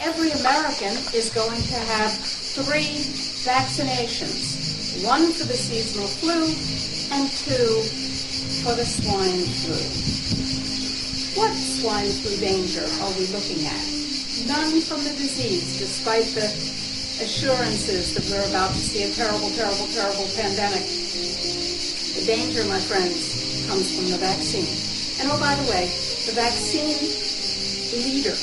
every American is going to have 3 vaccinations, 1 for the seasonal flu and 2 for the swine flu. What swine flu danger are we looking at? None from the disease, despite the assurances that we're about to see a terrible, terrible, terrible pandemic. The danger, my friends, comes from the vaccine. And oh, by the way, the vaccine leader,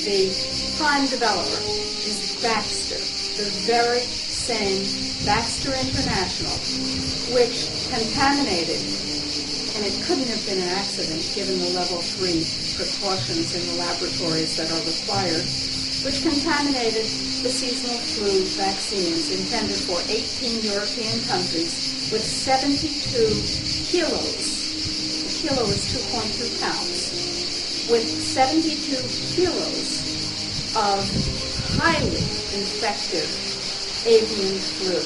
the prime developer, is Baxter, the very same Baxter International, which contaminated, and it couldn't have been an accident given the level 3 precautions in the laboratories that are required, which contaminated the seasonal flu vaccines intended for 18 European countries with 72 kilos. A kilo is 2.2 pounds. With 72 kilos of highly infective avian flu.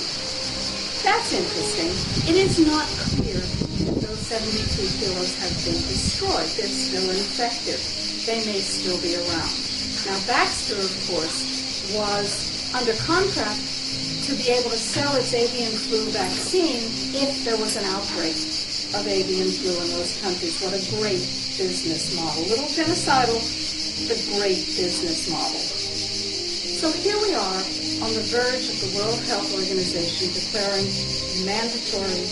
That's interesting. It is not clear that those 72 kilos have been destroyed. They're still infective. They may still be around. Now, Baxter, of course, was under contract to be able to sell its avian flu vaccine if there was an outbreak of avian flu in those countries. What a great business model. A little genocidal, but great business model. So here we are on the verge of the World Health Organization declaring mandatory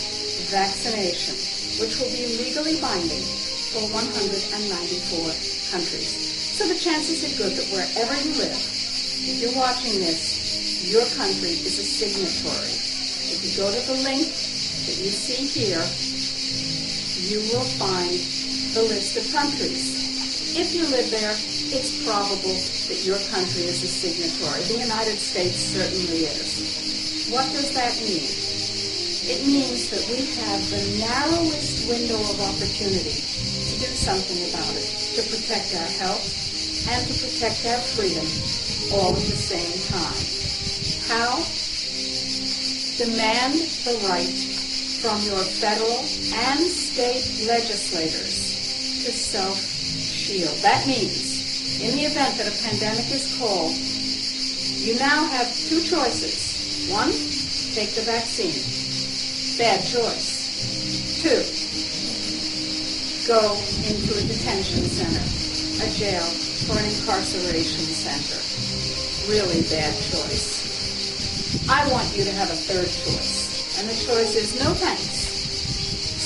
vaccination, which will be legally binding for 194 countries. So the chances are good that wherever you live, if you're watching this, your country is a signatory. If you go to the link that you see here, you will find the list of countries. If you live there, it's probable that your country is a signatory. The United States certainly is. What does that mean? It means that we have the narrowest window of opportunity to do something about it, to protect our health and to protect our freedom all at the same time. How? Demand the right from your federal and state legislators to self-shield. That means, in the event that a pandemic is called, you now have 2 choices. 1, take the vaccine. Bad choice. 2, go into a detention center, a jail, or an incarceration center. Really bad choice. I want you to have a 3rd choice, and the choice is no thanks.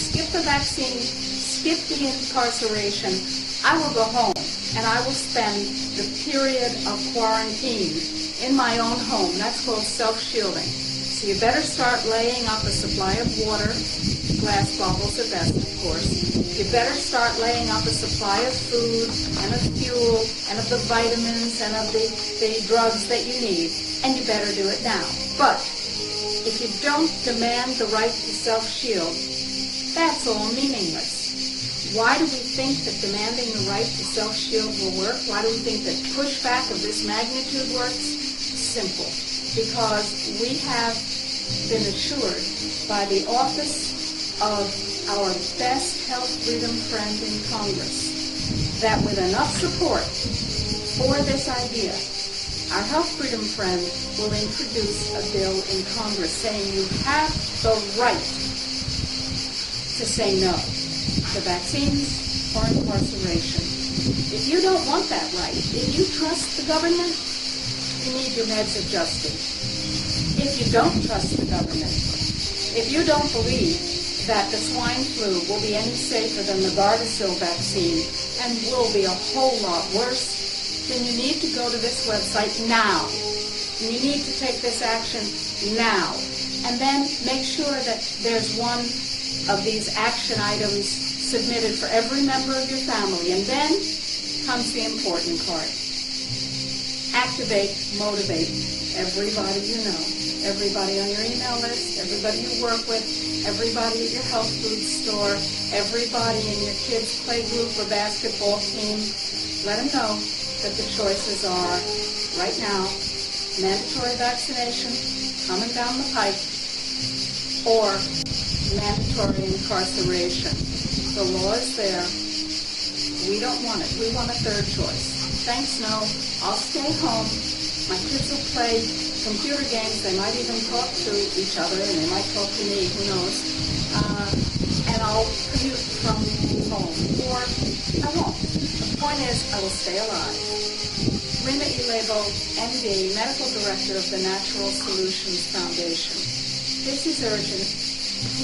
Skip the vaccine, skip the incarceration. I will go home, and I will spend the period of quarantine in my own home. That's called self-shielding. So you better start laying up a supply of water. Glass bottles are best, of course. You better start laying up a supply of food and of fuel and of the vitamins and of the drugs that you need. And you better do it now. But if you don't demand the right to self-shield, that's all meaningless. Why do we think that demanding the right to self-shield will work? Why do we think that pushback of this magnitude works? Simple. Because we have been assured by the office of our best health freedom friend in Congress that with enough support for this idea, our health freedom friend will introduce a bill in Congress saying you have the right to say no to vaccines or incarceration. If you don't want that right, if you trust the government, you need your meds adjusted. If you don't trust the government, if you don't believe that the swine flu will be any safer than the Gardasil vaccine and will be a whole lot worse, then you need to go to this website now. And you need to take this action now. And then make sure that there's one of these action items submitted for every member of your family. And then comes the important part. Activate, motivate everybody you know, everybody on your email list, everybody you work with, everybody at your health food store, everybody in your kids' play group or basketball team. Let them know that the choices are, right now, mandatory vaccination coming down the pike or mandatory incarceration. The law is there. We don't want it. We want a 3rd choice. thanks, no, I'll stay home. My kids will play computer games. They might even talk to each other, and they might talk to me, who knows. And I'll commute from home. Or I won't. The point is, I will stay alive. Rina Ilebo, MD, Medical Director of the Natural Solutions Foundation. This is urgent.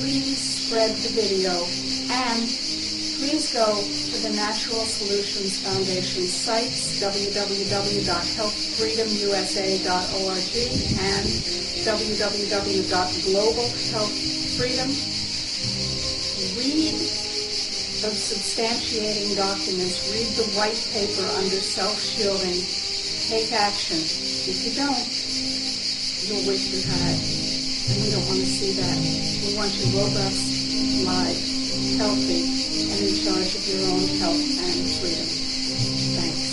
Please spread the video, and please go to the Natural Solutions Foundation sites, www.healthfreedomusa.org and www.globalhealthfreedom. Read the substantiating documents. Read the white paper under self-shielding. Take action. If you don't, you'll wish you had. And we don't want to see that. We want you robust, live, healthy, and in charge of your own health and freedom. Thanks.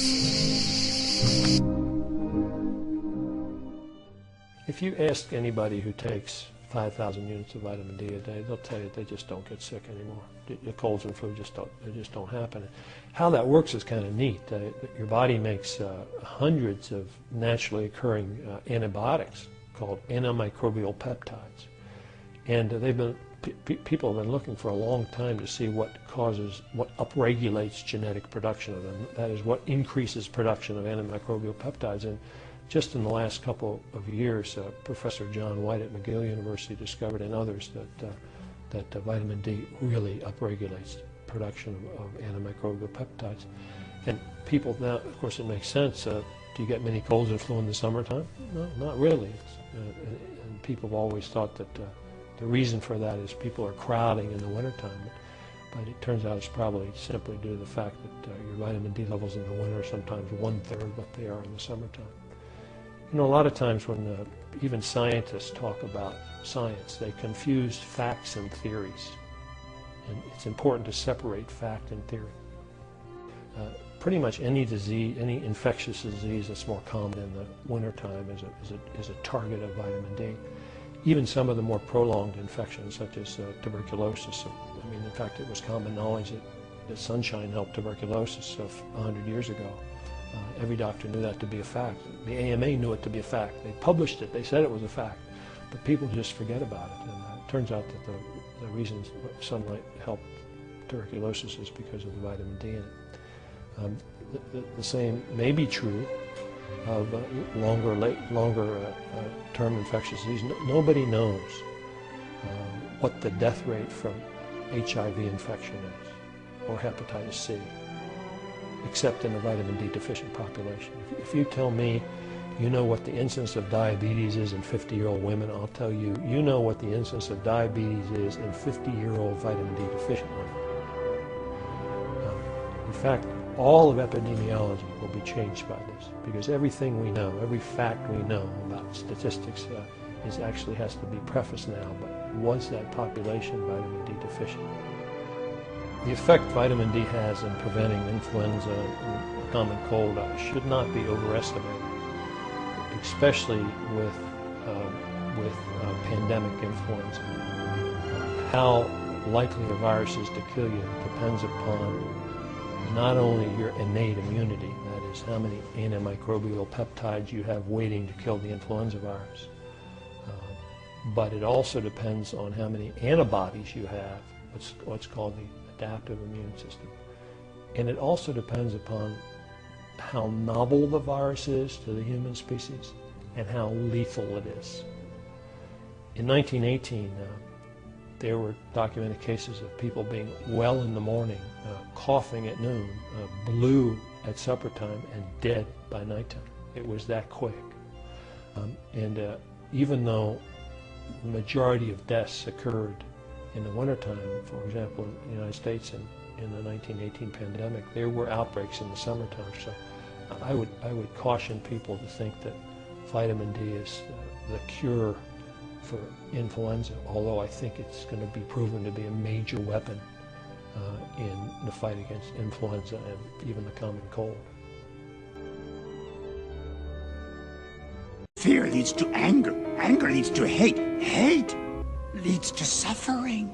If you ask anybody who takes 5,000 units of vitamin D a day, they'll tell you they just don't get sick anymore. The colds and flu just don't happen. How that works is kind of neat. Your body makes hundreds of naturally occurring antibiotics called antimicrobial peptides, and people have been looking for a long time to see what upregulates genetic production of them. That is, what increases production of antimicrobial peptides. And just in the last couple of years, Professor John White at McGill University discovered, and others, that vitamin D really upregulates production of antimicrobial peptides. And people now, of course, it makes sense. Do you get many colds and flu in the summertime? No, not really. And people have always thought that the reason for that is people are crowding in the wintertime. But it turns out it's probably simply due to the fact that your vitamin D levels in the winter are sometimes 1/3 what they are in the summertime. You know, a lot of times when even scientists talk about science, they confuse facts and theories. And it's important to separate fact and theory. Pretty much any disease, any infectious disease that's more common in the wintertime is a target of vitamin D. Even some of the more prolonged infections, such as tuberculosis. I mean, in fact, it was common knowledge that sunshine helped tuberculosis 100 years ago. Every doctor knew that to be a fact. The AMA knew it to be a fact. They published it. They said it was a fact. But people just forget about it. And it turns out that the reason sunlight helped tuberculosis is because of the vitamin D in it. The same may be true of longer term infectious disease. Nobody knows what the death rate from HIV infection is, or hepatitis C, except in a vitamin D deficient population. If you tell me you know what the incidence of diabetes is in 50-year-old women, I'll tell you, you know what the incidence of diabetes is in 50-year-old vitamin D deficient women. In fact, all of epidemiology will be changed by this, because everything we know, every fact we know about statistics actually has to be prefaced now, but was that population vitamin D deficient? The effect vitamin D has in preventing influenza and common cold should not be overestimated, especially with pandemic influenza. How likely the virus is to kill you depends upon not only your innate immunity, that is, how many antimicrobial peptides you have waiting to kill the influenza virus, but it also depends on how many antibodies you have, what's called the adaptive immune system. And it also depends upon how novel the virus is to the human species and how lethal it is. In 1918, there were documented cases of people being well in the morning, coughing at noon, blue at supper time, and dead by nighttime. It was that quick. Even though the majority of deaths occurred in the wintertime, for example, in the United States in the 1918 pandemic, there were outbreaks in the summertime. So I would caution people to think that vitamin D is the cure for influenza, although I think it's going to be proven to be a major weapon in the fight against influenza and even the common cold. Fear leads to anger. Anger leads to hate. Hate leads to suffering.